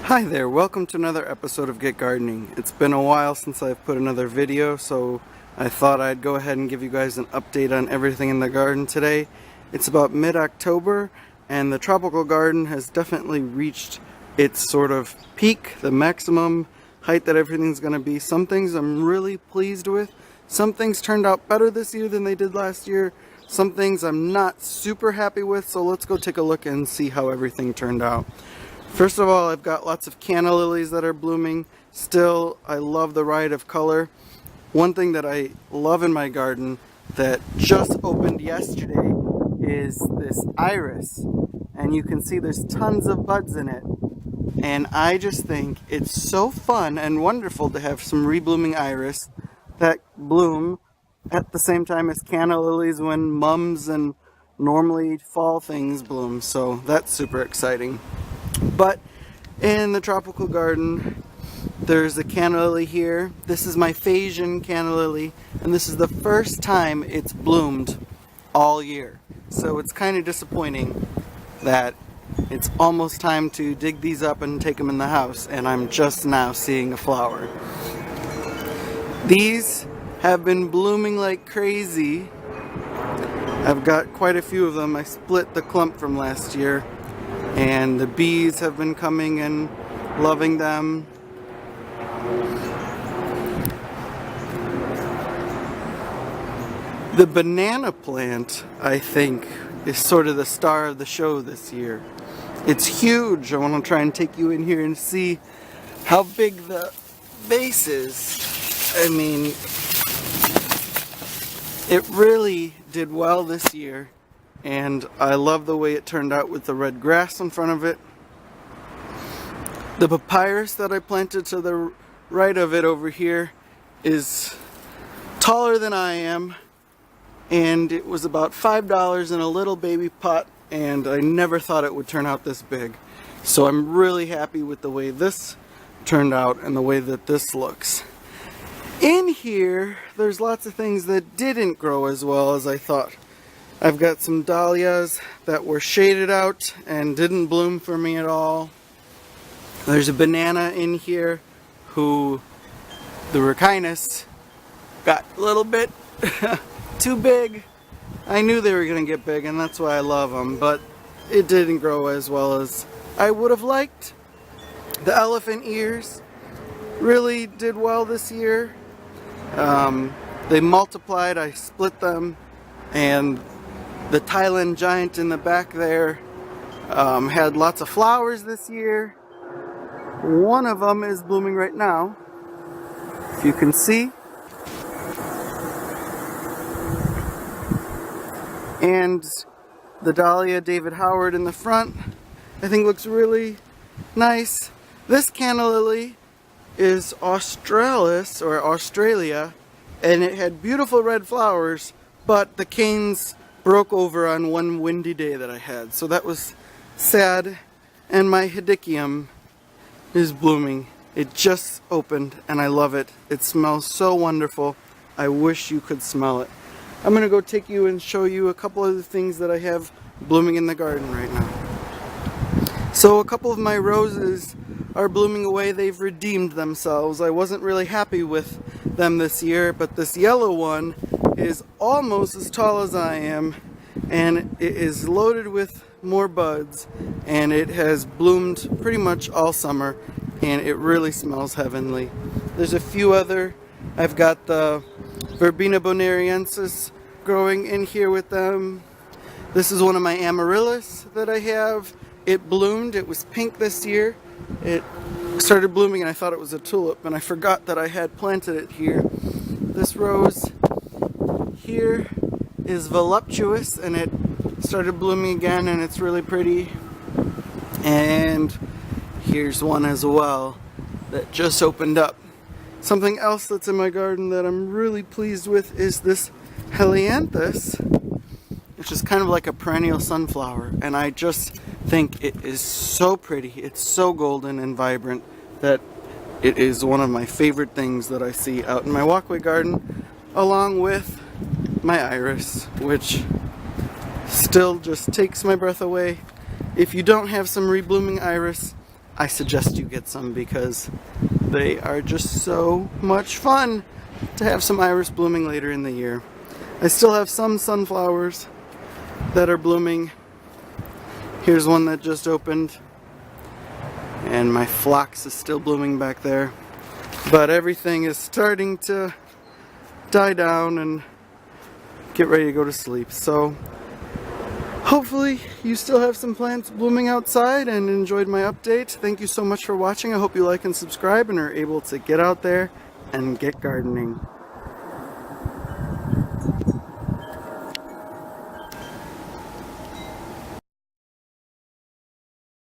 Hi there, welcome to another episode of Get Gardening. It's been a while since I've put another video, so I thought I'd go ahead and give you guys an update on everything in the garden today. It's about mid-October, and the tropical garden has definitely reached its sort of peak, the maximum height that everything's going to be. Some things I'm really pleased with. Some things turned out better this year than they did last year. Some things I'm not super happy with, so let's go take a look and see how everything turned out. First of all, I've got lots of canna lilies that are blooming. Still, I love the riot of color. One thing that I love in my garden that just opened yesterday is this iris. And you can see there's tons of buds in it. And I just think it's so fun and wonderful to have some reblooming iris that bloom at the same time as canna lilies when mums and normally fall things bloom. So that's super exciting. But in the tropical garden, there's a canna lily here. This is my Phasian canna lily, and this is the first time it's bloomed all year. So it's kind of disappointing that it's almost time to dig these up and take them in the house, and I'm just now seeing a flower. These have been blooming like crazy. I've got quite a few of them. I split the clump from last year. And the bees have been coming and loving them. The banana plant, I think, is sort of the star of the show this year. It's huge. I want to try and take you in here and see how big the vase is. I mean, it really did well this year. And I love the way it turned out with the red grass in front of it. The papyrus that I planted to the right of it over here is taller than I am. And it was about $5 in a little baby pot. And I never thought it would turn out this big. So I'm really happy with the way this turned out and the way that this looks. In here, there's lots of things that didn't grow as well as I thought. I've got some dahlias that were shaded out and didn't bloom for me at all. There's a banana in here who the Riccinus got a little bit too big. I knew they were going to get big, and that's why I love them, but it didn't grow as well as I would have liked. The elephant ears really did well this year. They multiplied, I split them, and the Thailand giant in the back there had lots of flowers this year. One of them is blooming right now, if you can see. And the dahlia David Howard in the front, I think looks really nice. This canna lily is Australis, or Australia, and it had beautiful red flowers, but the canes broke over on one windy day that I had, so that was sad. And my hedychium is blooming. It just opened and I love it. It smells so wonderful. I wish you could smell it. I'm gonna go take you and show you a couple of the things that I have blooming in the garden right now. So a couple of my roses are blooming away. They've redeemed themselves. I wasn't really happy with them this year, but this yellow one is almost as tall as I am, and it is loaded with more buds, and it has bloomed pretty much all summer, and it really smells heavenly. There's a few other, I've got the Verbena bonariensis growing in here with them. This is one of my amaryllis that I have. It bloomed, it was pink this year. It started blooming and I thought it was a tulip, and I forgot that I had planted it here. This rose here is voluptuous, and it started blooming again, and it's really pretty. And here's one as well that just opened up. Something else that's in my garden that I'm really pleased with is this helianthus, which is kind of like a perennial sunflower, and I just think it is so pretty. It's so golden and vibrant that it is one of my favorite things that I see out in my walkway garden, along with my iris, which still just takes my breath away. If you don't have some reblooming iris, I suggest you get some because they are just so much fun to have some iris blooming later in the year. I still have some sunflowers that are blooming. Here's one that just opened, and my phlox is still blooming back there. But everything is starting to die down and get ready to go to sleep. So hopefully you still have some plants blooming outside and enjoyed my update. Thank you so much for watching. I hope you like and subscribe and are able to get out there and get gardening.